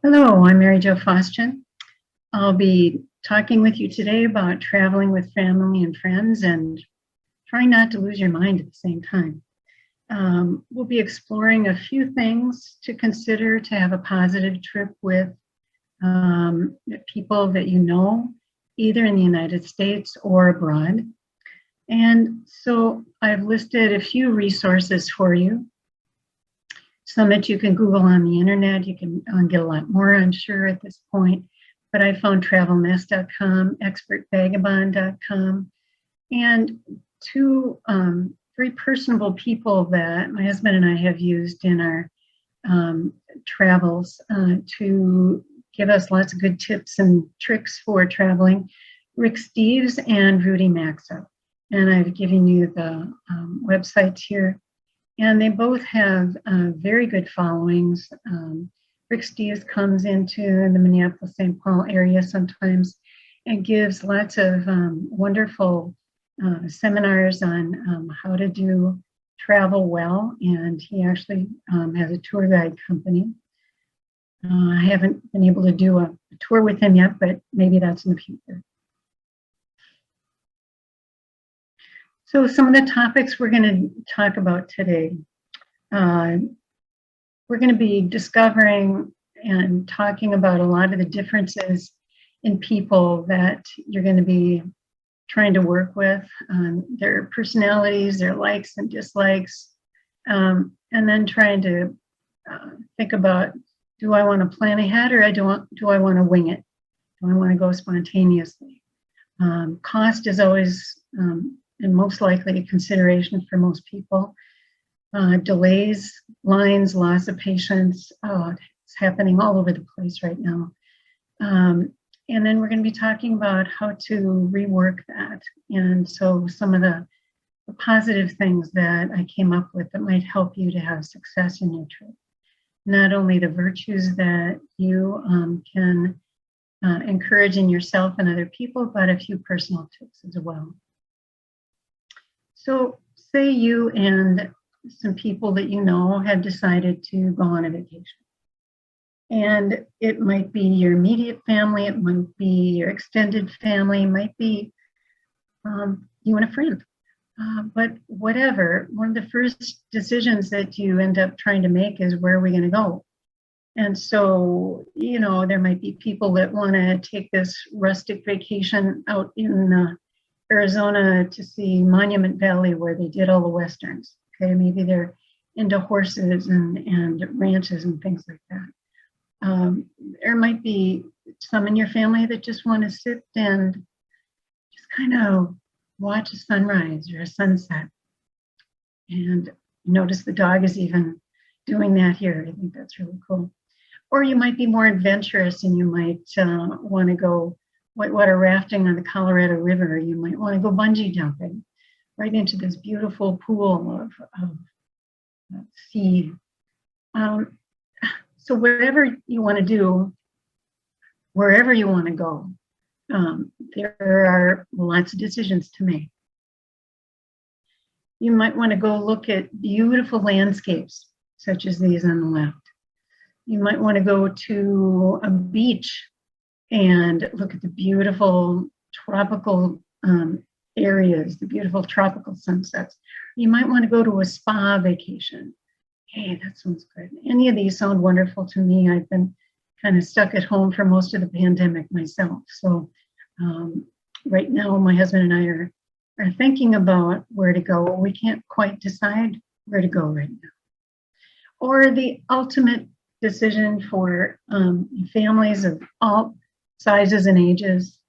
Hello, I'm Mary Jo Foston. I'll be talking with you today about traveling with family and friends and trying not to lose your mind at the same time. We'll be exploring a few things to consider to have a positive trip with people that you know, either in the United States or abroad. And so I've listed a few resources for you. Some that you can Google on the internet. You can get a lot more, I'm sure, at this point. But I found travelnest.com, expertvagabond.com, and two very personable people that my husband and I have used in our travels to give us lots of good tips and tricks for traveling, Rick Steves and Rudy Maxa. And I've given you the websites here. And they both have very good followings. Rick Steves comes into the Minneapolis-St. Paul area sometimes and gives lots of wonderful seminars on how to do travel well. And he actually has a tour guide company. I haven't been able to do a tour with him yet, but maybe that's in the future. So some of the topics we're going to talk about today, we're going to be discovering and talking about a lot of the differences in people that you're going to be trying to work with, their personalities, their likes and dislikes, and then trying to think about, do I want to plan ahead or do I want to wing it? Do I want to go spontaneously? Cost is always and most likely a consideration for most people. Delays, lines, loss of patience, it's happening all over the place right now. And then we're going to be talking about how to rework that. And so some of the positive things that I came up with that might help you to have success in your trip. Not only the virtues that you can encourage in yourself and other people, but a few personal tips as well. So say you and some people that you know have decided to go on a vacation. And it might be your immediate family, it might be your extended family, it might be you and a friend. But whatever, one of the first decisions that you end up trying to make is, where are we going to go? And so, you know, there might be people that want to take this rustic vacation out in Arizona to see Monument Valley, where they did all the Westerns. Okay, maybe they're into horses and ranches and things like that. There might be some in your family that just want to sit and just kind of watch a sunrise or a sunset. And notice the dog is even doing that here. I think that's really cool. Or you might be more adventurous and you might want to go whitewater rafting on the Colorado River. You might want to go bungee jumping right into this beautiful pool of sea. So whatever you want to do, wherever you want to go, there are lots of decisions to make. You might want to go look at beautiful landscapes, such as these on the left. You might want to go to a beach and look at the beautiful tropical areas, the beautiful tropical sunsets. You might want to go to a spa vacation. Hey, that sounds good. Any of these sound wonderful to me. I've been kind of stuck at home for most of the pandemic myself. So right now, my husband and I are thinking about where to go. We can't quite decide where to go right now. Or the ultimate decision for families of all sizes and ages,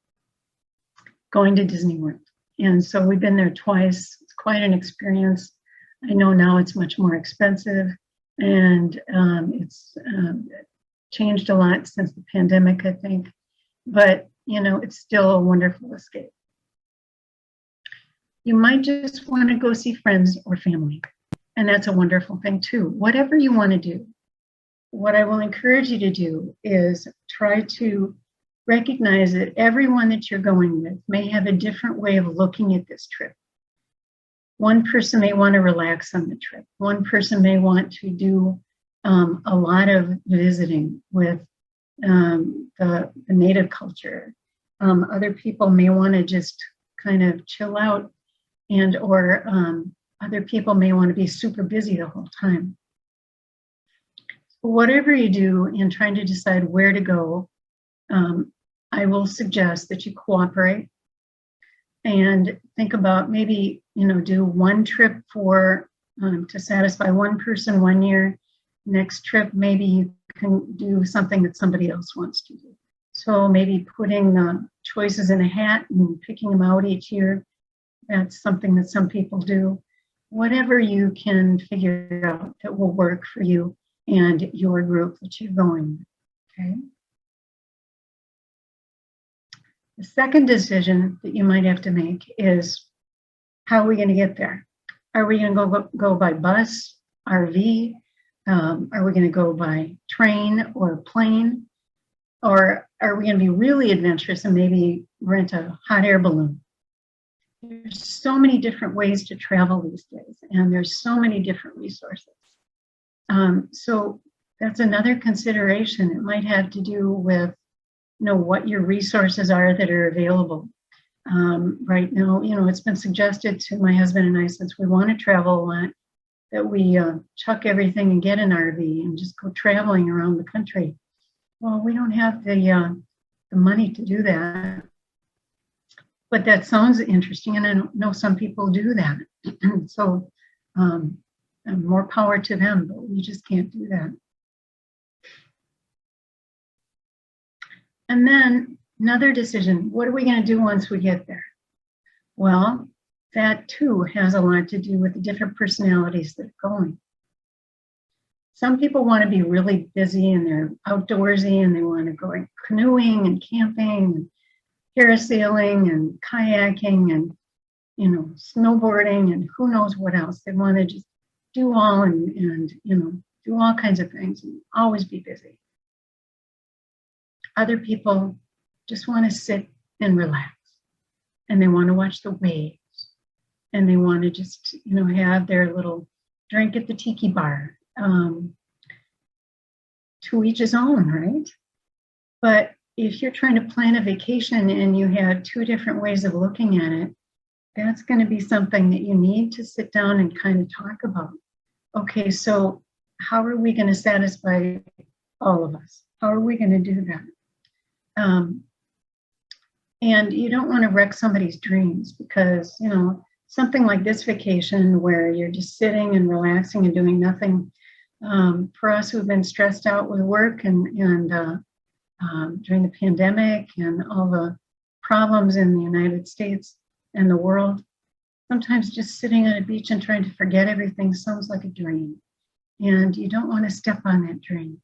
going to Disney World. And so we've been there twice. It's quite an experience. I know now it's much more expensive, and it's changed a lot since the pandemic, I think. But, you know, it's still a wonderful escape. You might just want to go see friends or family, and that's a wonderful thing too. Whatever you want to do, what I will encourage you to do is try to recognize that everyone that you're going with may have a different way of looking at this trip. One person may want to relax on the trip. One person may want to do a lot of visiting with the native culture. Other people may want to just kind of chill out, and or other people may want to be super busy the whole time. Whatever you do in trying to decide where to go, I will suggest that you cooperate and think about maybe, do one trip for to satisfy one person 1 year. Next trip, maybe you can do something that somebody else wants to do. So maybe putting the choices in a hat and picking them out each year. That's something that some people do. Whatever you can figure out that will work for you and your group that you're going with, okay? The second decision that you might have to make is, how are we going to get there? Are we going to go by bus, RV? Are we going to go by train or plane? Or are we going to be really adventurous and maybe rent a hot air balloon? There's so many different ways to travel these days, and there's so many different resources. So that's another consideration. It might have to do with, what your resources are that are available. Right now, it's been suggested to my husband and I, since we want to travel a lot, that we chuck everything and get an RV and just go traveling around the country. Well, we don't have the money to do that. But that sounds interesting, and I know some people do that. So more power to them, but we just can't do that. And then another decision, what are we going to do once we get there? Well, that too has a lot to do with the different personalities that are going. Some people want to be really busy and they're outdoorsy and they want to go canoeing and camping and parasailing and kayaking and, snowboarding and who knows what else. They want to just do all and do all kinds of things and always be busy. Other people just want to sit and relax, and they want to watch the waves, and they want to just, have their little drink at the tiki bar. To each his own, right? But if you're trying to plan a vacation and you have two different ways of looking at it, that's going to be something that you need to sit down and kind of talk about. Okay, so how are we going to satisfy all of us? How are we going to do that? And you don't want to wreck somebody's dreams, because, something like this vacation where you're just sitting and relaxing and doing nothing, for us who've been stressed out with work and during the pandemic and all the problems in the United States and the world, sometimes just sitting on a beach and trying to forget everything sounds like a dream. And you don't want to step on that dream.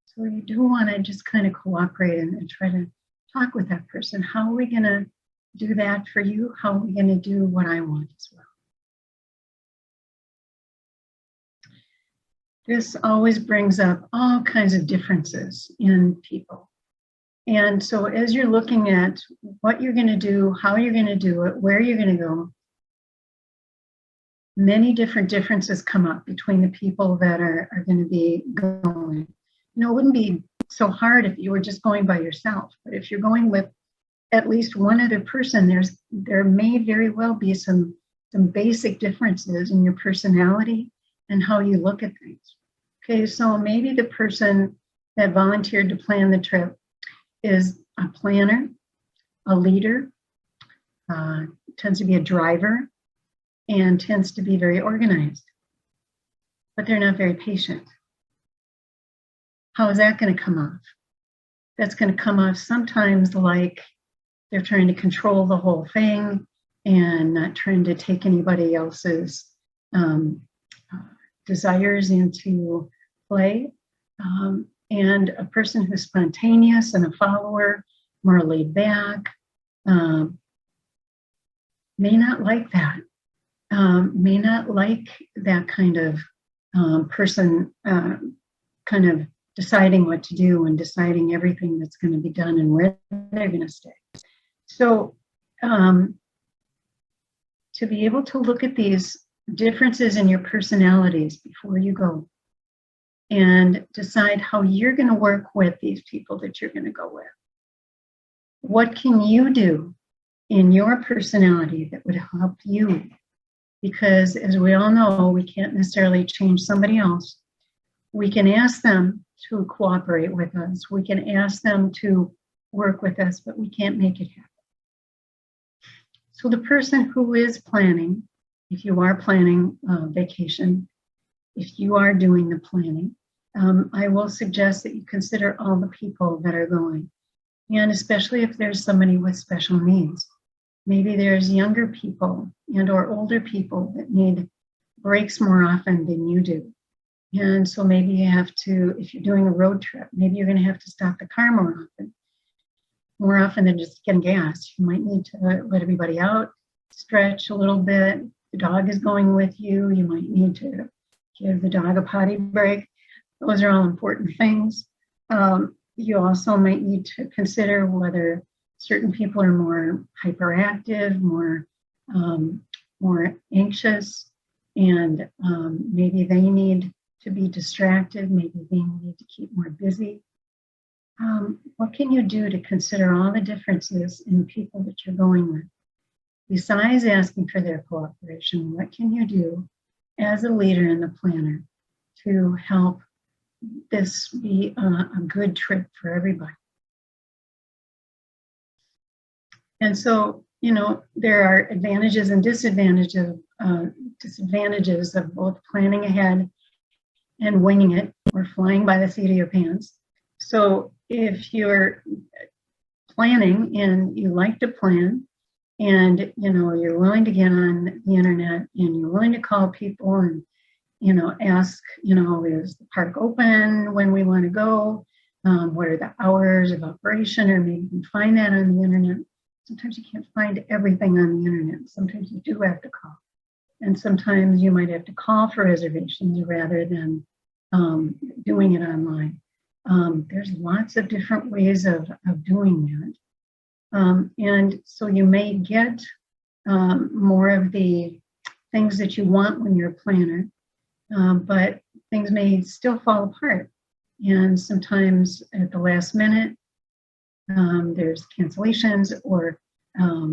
So you do want to just kind of cooperate and try to talk with that person. How are we going to do that for you? How are we going to do what I want as well? This always brings up all kinds of differences in people. And so as you're looking at what you're going to do, how you're going to do it, where you're going to go, many different differences come up between the people that are going to be going. It wouldn't be so hard if you were just going by yourself, but if you're going with at least one other person, there may very well be some basic differences in your personality and how you look at things. Okay, so maybe the person that volunteered to plan the trip is a planner, a leader, tends to be a driver, and tends to be very organized, but they're not very patient. How is that going to come off? That's going to come off sometimes like they're trying to control the whole thing and not trying to take anybody else's desires into play. And a person who's spontaneous and a follower, more laid back, may not like that. May not like that kind of person kind of deciding what to do and deciding everything that's going to be done and where they're going to stay. So to be able to look at these differences in your personalities before you go and decide how you're going to work with these people that you're going to go with. What can you do in your personality that would help you? Because as we all know, we can't necessarily change somebody else. We can ask them to cooperate with us. We can ask them to work with us, but we can't make it happen. So the person who is planning, if you are planning vacation, if you are doing the planning, I will suggest that you consider all the people that are going. And especially if there's somebody with special needs. Maybe there's younger people and or older people that need breaks more often than you do. And so maybe you have to, if you're doing a road trip, maybe you're going to have to stop the car more often than just getting gas. You might need to let everybody out, stretch a little bit. The dog is going with you. You might need to give the dog a potty break. Those are all important things. You also might need to consider whether certain people are more hyperactive, more anxious, and maybe they need to be distracted. Maybe they need to keep more busy. What can you do to consider all the differences in the people that you're going with? Besides asking for their cooperation, what can you do as a leader and the planner to help this be a good trip for everybody? And so, there are advantages and disadvantages of both planning ahead and winging it or flying by the seat of your pants. So if you're planning and you like to plan and, you're willing to get on the internet and you're willing to call people and, ask, is the park open when we want to go? What are the hours of operation? Or maybe you can find that on the internet. Sometimes you can't find everything on the internet. Sometimes you do have to call. And sometimes you might have to call for reservations rather than doing it online. There's lots of different ways of doing that. And so you may get more of the things that you want when you're a planner, but things may still fall apart. And sometimes at the last minute, there's cancellations or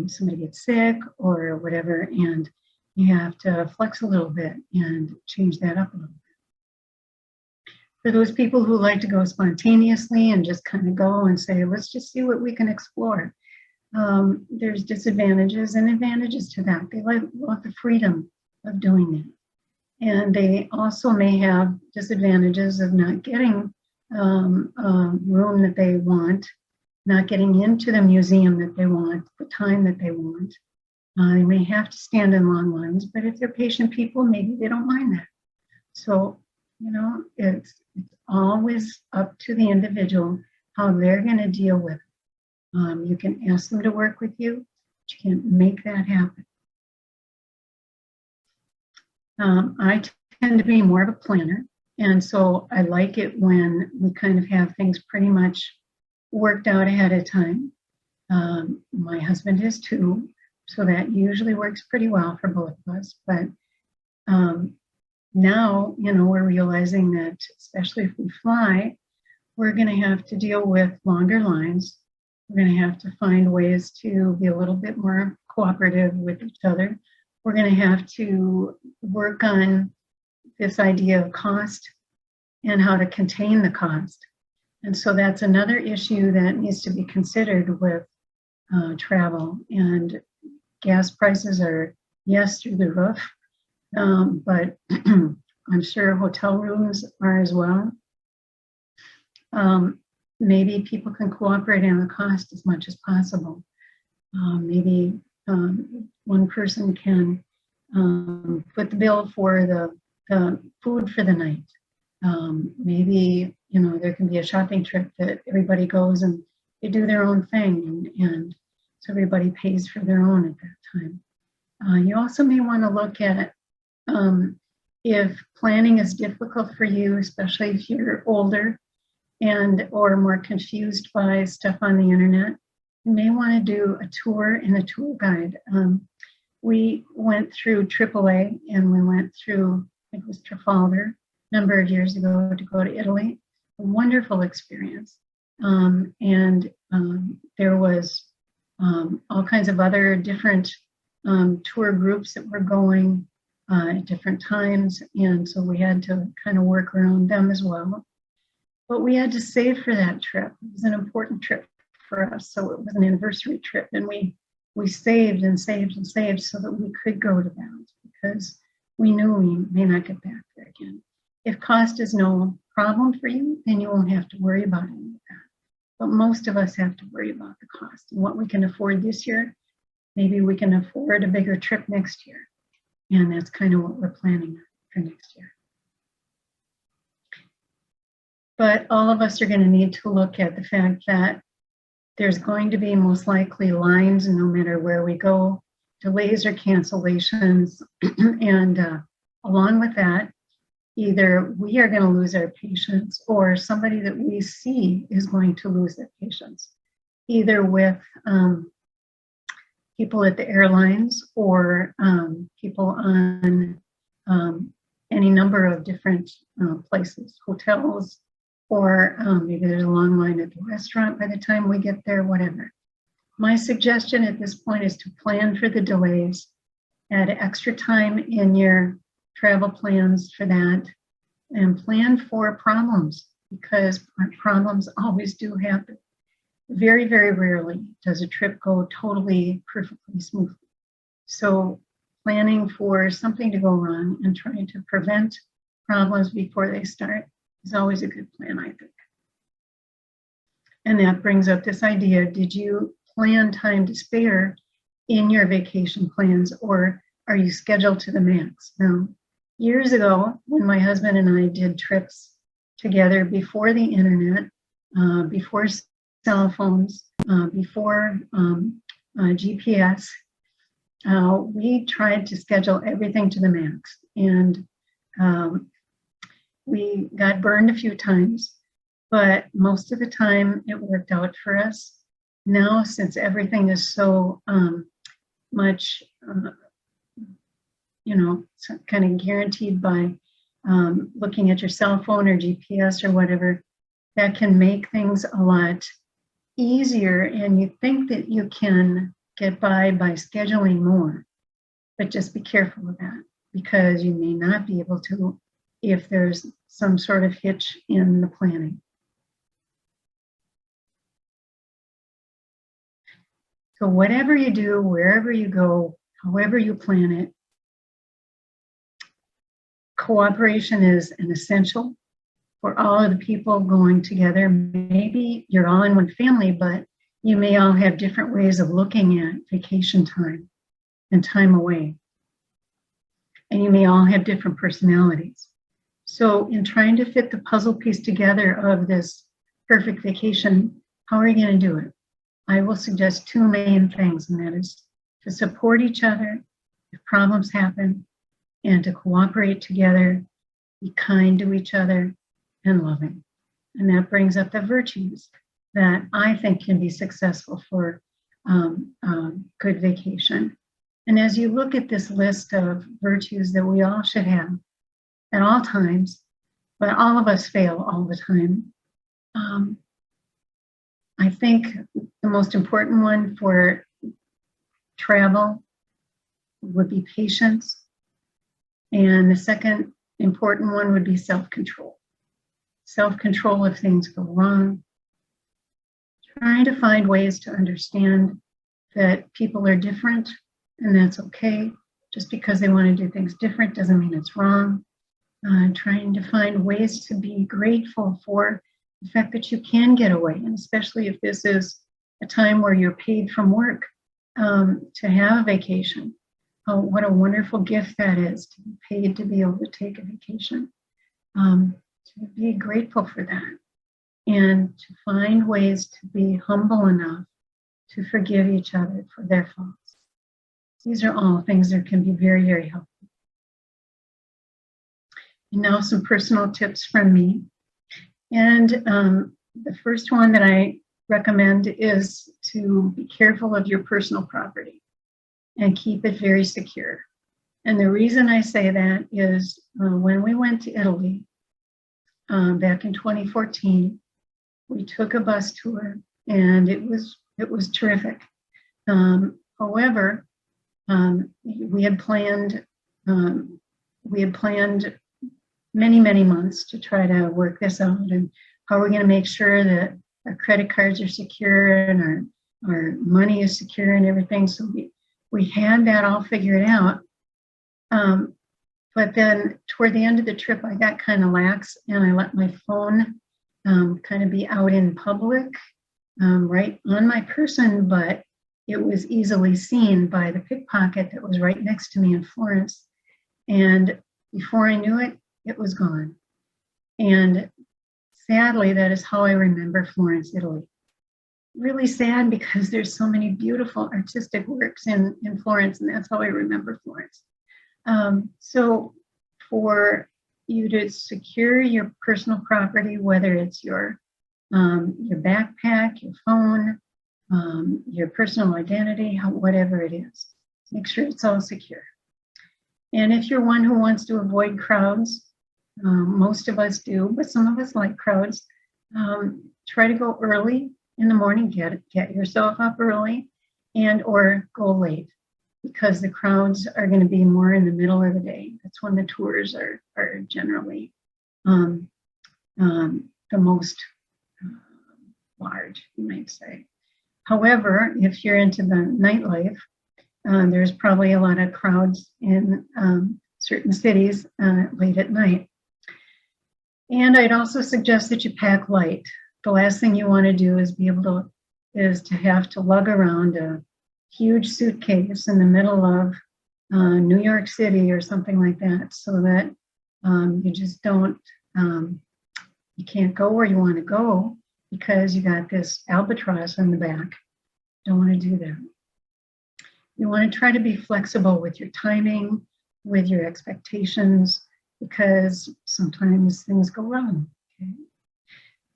somebody gets sick or whatever, and you have to flex a little bit and change that up a little bit. For those people who like to go spontaneously and just kind of go and say, let's just see what we can explore, there's disadvantages and advantages to that. They want the freedom of doing that. And they also may have disadvantages of not getting a room that they want, not getting into the museum that they want, the time that they want. They may have to stand in long lines, but if they're patient people, maybe they don't mind that. So, it's always up to the individual how they're going to deal with it. You can ask them to work with you, but you can't make that happen. I tend to be more of a planner, and so I like it when we kind of have things pretty much worked out ahead of time. My husband is too, so that usually works pretty well for both of us. But now, we're realizing that, especially if we fly, we're going to have to deal with longer lines. We're going to have to find ways to be a little bit more cooperative with each other. We're going to have to work on this idea of cost and how to contain the cost. And so that's another issue that needs to be considered with travel. And gas prices are, yes, through the roof, but I'm sure hotel rooms are as well. Maybe people can cooperate on the cost as much as possible. Maybe one person can put the bill for the food for the night. Maybe, there can be a shopping trip that everybody goes and they do their own thing, and so everybody pays for their own at that time. You also may want to look at if planning is difficult for you, especially if you're older and or more confused by stuff on the internet. You may want to do a tour and a tour guide. We went through AAA and we went through, it was Trafalgar, number of years ago to go to Italy. A wonderful experience. There was all kinds of other different tour groups that were going at different times. And so we had to kind of work around them as well. But we had to save for that trip. It was an important trip for us. So it was an anniversary trip. And we saved and saved and saved so that we could go to that, because we knew we may not get back there again. If cost is no problem for you, then you won't have to worry about any of that. But most of us have to worry about the cost and what we can afford this year. Maybe we can afford a bigger trip next year. And that's kind of what we're planning for next year. But all of us are going to need to look at the fact that there's going to be most likely lines no matter where we go, delays or cancellations. And along with that, either we are going to lose our patients or somebody that we see is going to lose their patients, either with people at the airlines or people on any number of different places, hotels, or maybe there's a long line at the restaurant by the time we get there, whatever. My suggestion at this point is to plan for the delays, add extra time in your travel plans for that, and plan for problems, because problems always do happen. Very, very rarely does a trip go totally, perfectly smoothly. So planning for something to go wrong and trying to prevent problems before they start is always a good plan, I think. And that brings up this idea, did you plan time to spare in your vacation plans, or are you scheduled to the max? Now, years ago, when my husband and I did trips together before the internet, before cell phones, before GPS, we tried to schedule everything to the max. And we got burned a few times, but most of the time it worked out for us. Now, since everything is so much, kind of guaranteed by looking at your cell phone or GPS or whatever, that can make things a lot easier. And you think that you can get by scheduling more, but just be careful of that, because you may not be able to if there's some sort of hitch in the planning. So whatever you do, wherever you go, however you plan it, cooperation is an essential for all of the people going together. Maybe you're all in one family, but you may all have different ways of looking at vacation time and time away. And you may all have different personalities. So in trying to fit the puzzle piece together of this perfect vacation, how are you going to do it? I will suggest two main things, and that is to support each other if problems happen, and to cooperate together, be kind to each other, and loving. And that brings up the virtues that I think can be successful for good vacation. And as you look at this list of virtues that we all should have at all times, but all of us fail all the time, I think the most important one for travel would be patience. And the second important one would be self-control. Self-control if things go wrong. Trying to find ways to understand that people are different, and that's okay. Just because they want to do things different doesn't mean it's wrong. Trying to find ways to be grateful for the fact that you can get away, and especially if this is a time where you're paid from work to have a vacation. Oh, what a wonderful gift that is, to be paid to be able to take a vacation. To be grateful for that, and to find ways to be humble enough to forgive each other for their faults. These are all things that can be very, very helpful. And now some personal tips from me. And the first one that I recommend is to be careful of your personal property and keep it very secure. And the reason I say that is when we went to Italy, back in 2014. We took a bus tour, and it was terrific. However, we had planned many months to try to work this out, and how are we going to make sure that our credit cards are secure and our money is secure and everything. So we had that all figured out. But then toward the end of the trip, I got kind of lax, and I let my phone kind of be out in public, right on my person, but it was easily seen by the pickpocket that was right next to me in Florence. And before I knew it, it was gone. And sadly, that is how I remember Florence, Italy. Really sad, because there's so many beautiful artistic works in Florence, and that's how I remember Florence. So for you to secure your personal property, whether it's your backpack, your phone, your personal identity, whatever it is, make sure it's all secure. And if you're one who wants to avoid crowds, most of us do, but some of us like crowds, try to go early in the morning, get yourself up early, and or go late, because the crowds are going to be more in the middle of the day. That's when the tours are generally the most large, you might say. However, if you're into the nightlife, there's probably a lot of crowds in certain cities late at night. And I'd also suggest that you pack light. The last thing you want to do is to have to lug around a huge suitcase in the middle of New York City or something like that, so that you just don't, you can't go where you want to go because you got this albatross on the back. Don't want to do that. You want to try to be flexible with your timing, with your expectations, because sometimes things go wrong. Okay?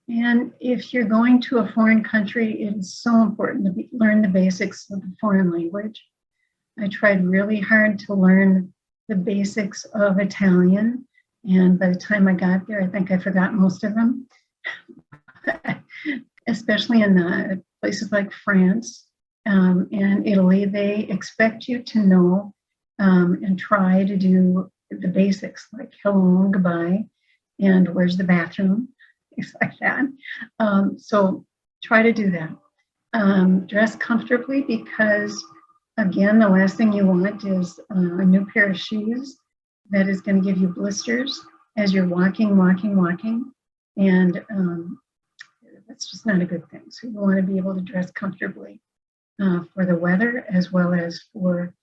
And if you're going to a foreign country, it is so important to learn the basics of the foreign language. I tried really hard to learn the basics of Italian, and by the time I got there, I think I forgot most of them, especially in places like France and Italy. They expect you to know and try to do the basics, like hello and goodbye, and where's the bathroom, things like that. So try to do that. Dress comfortably, because again, the last thing you want is a new pair of shoes that is going to give you blisters as you're walking. And that's just not a good thing. So you want to be able to dress comfortably for the weather, as well as for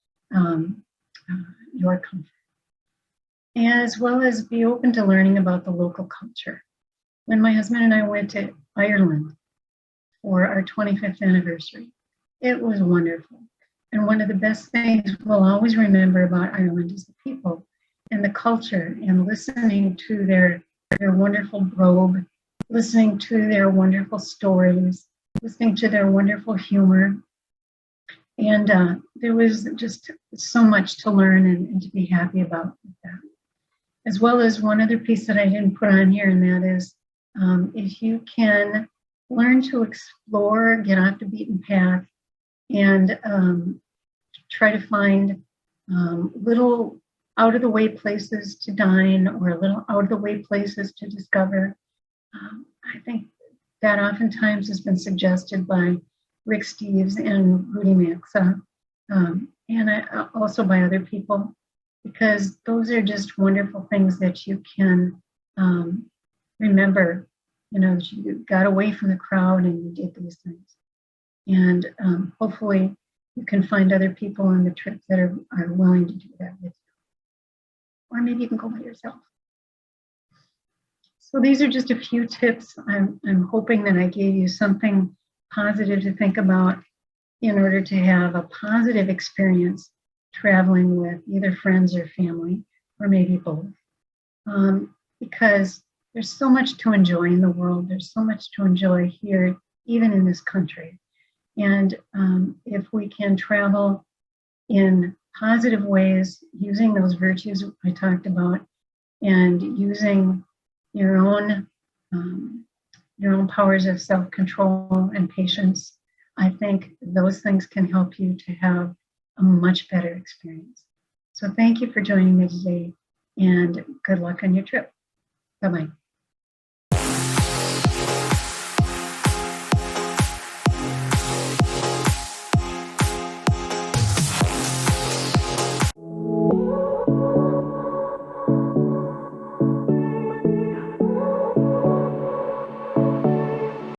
your comfort. As well as be open to learning about the local culture. When my husband and I went to Ireland for our 25th anniversary, it was wonderful. And one of the best things we'll always remember about Ireland is the people and the culture, and listening to their wonderful brogue, listening to their wonderful stories, listening to their wonderful humor. And there was just so much to learn and to be happy about with that. As well as one other piece that I didn't put on here, and that is if you can learn to explore, get off the beaten path, and try to find little out-of-the-way places to dine, or little out-of-the-way places to discover. I think that oftentimes has been suggested by Rick Steves and Rudy Maxa, and also by other people, because those are just wonderful things that you can remember, that you got away from the crowd and you did these things. And hopefully you can find other people on the trip that are willing to do that with you. Or maybe you can go by yourself. So these are just a few tips. I'm hoping that I gave you something positive to think about in order to have a positive experience traveling with either friends or family, or maybe both. Because there's so much to enjoy in the world. There's so much to enjoy here, even in this country. And if we can travel in positive ways, using those virtues I talked about, and using your own powers of self-control and patience, I think those things can help you to have a much better experience. So thank you for joining me today, and good luck on your trip. Bye-bye.